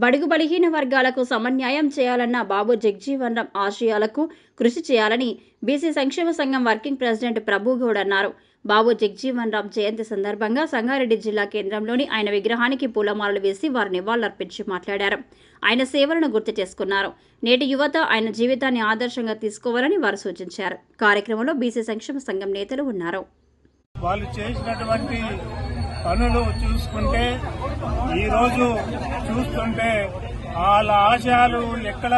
బడుగు బలహీన వర్గాలకు సమన్యాయం చేయాలన్న బాబు జగజీవన్ రామ్ ఆశయాలకు కృషి చేయాలని బీసీ సంక్షేమ సంఘం వర్కింగ్ ప్రెసిడెంట్ ప్రభుగౌడ్ అన్నారు. బాబు జగజీవన్ రామ్ జయంతి సందర్భంగా సంగారెడ్డి జిల్లా కేంద్రంలోని ఆయన విగ్రహానికి పూలమాలలు వేసి వారు నివాళులర్పించి మాట్లాడారు. ఆయన సేవలను గుర్తు చేసుకున్నారు. నేటి యువత ఆయన జీవితాన్ని ఆదర్శంగా తీసుకోవాలని వారు సూచించారు. కార్యక్రమంలో బీసీ సంక్షేమ సంఘం నేతలు ఉన్నారు. వాళ్ళు చేసినటువంటి పనులు చూసుకుంటే ఈరోజు చూస్తుంటే వాళ్ళ ఆశయాలు ఎక్కడ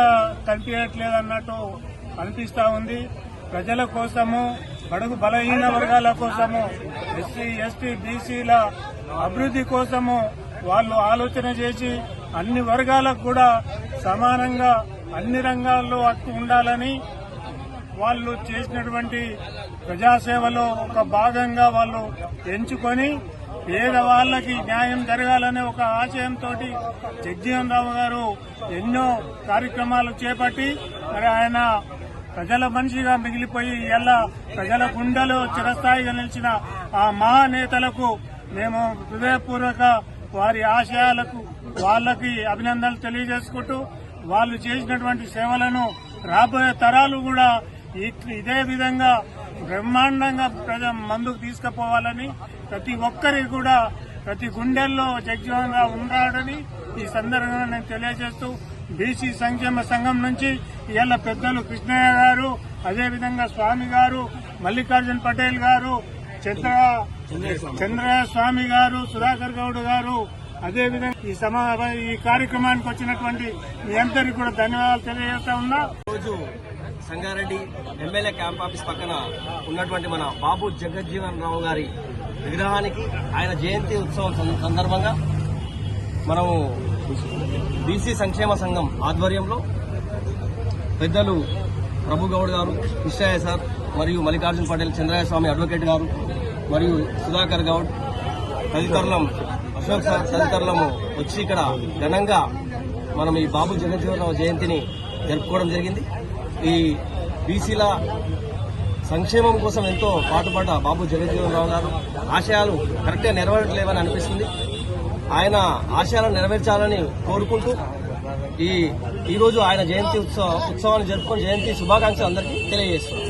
కనిపించట్లేదు అన్నట్టు అనిపిస్తూ ఉంది. ప్రజల కోసము, బడుగు బలహీన వర్గాల కోసము, ఎస్సీ ఎస్టీ బీసీల అభివృద్ధి కోసము వాళ్ళు ఆలోచన చేసి అన్ని వర్గాలకు కూడా సమానంగా అన్ని రంగాల్లో హక్కు ఉండాలని వాళ్ళు చేసినటువంటి ప్రజాసేవలో ఒక భాగంగా వాళ్ళు ఎంచుకొని పేదవాళ్లకి న్యాయం జరగాలనే ఒక ఆశయంతో జగజీవన్ రామ్ గారు ఎన్నో కార్యక్రమాలు చేపట్టి మరి ఆయన ప్రజల మనిషిగా మిగిలిపోయి ఇలా ప్రజల గుండెలో చిరస్థాయిగా నిలిచిన ఆ మహానేతలకు మేము హృదయపూర్వక వారి ఆశయాలకు వాళ్ళకి అభినందనలు తెలియజేసుకుంటూ వాళ్ళు చేసినటువంటి సేవలను రాబోయే తరాలు కూడా ఇదే విధంగా బ్రహ్మాండంగా ముందుకు తీసుకుపోవాలని ప్రతి ఒక్కరికి కూడా ప్రతి గుండెల్లో జగజీవన్ రామ్ ఉన్నాడని ఈ సందర్భంగా నేను తెలియజేస్తూ బీసీ సంక్షేమ సంఘం నుంచి ఇవాళ పెద్దలు కృష్ణయ్య గారు, అదేవిధంగా స్వామి గారు, మల్లికార్జున్ పటేల్ గారు, చంద్రయ్య స్వామి గారు, సుధాకర్ గౌడ్ గారు, అదేవిధంగా ఈ కార్యక్రమానికి వచ్చినటువంటి మీ అందరికీ కూడా ధన్యవాదాలు తెలియజేస్తా ఉన్నా. సంగారెడ్డి ఎమ్మెల్యే క్యాంప్ ఆఫీస్ పక్కన ఉన్నటువంటి మన బాబు జగజీవన్ రామ్ గారి విగ్రహానికి ఆయన జయంతి ఉత్సవం సందర్భంగా మనము బీసీ సంక్షేమ సంఘం ఆధ్వర్యంలో పెద్దలు ప్రభుగౌడ్ గారు, కృష్ణయ్య సార్ మరియు మల్లికార్జున్ పటేల్, చంద్రయ్య స్వామి అడ్వకేట్ గారు మరియు సుధాకర్ గౌడ్ తదితరులం, అశోక్ సార్ తదితరులము వచ్చి ఇక్కడ ఘనంగా మనం ఈ బాబు జగజీవన్ రామ్ జయంతిని జరుపుకోవడం జరిగింది. ఈ బీసీల సంక్షేమం కోసం ఎంతో పాటుపడ్డ బాబు జగజీవన్ రామ్ గారు ఆశయాలు కరెక్ట్గా నెరవేరట్లేవని అనిపిస్తుంది. ఆయన ఆశయాలను నెరవేర్చాలని కోరుకుంటూ ఈ రోజు ఆయన జయంతి ఉత్సవాన్ని జరుపుకొని జయంతి శుభాకాంక్షలు అందరికీ తెలియజేస్తున్నాం.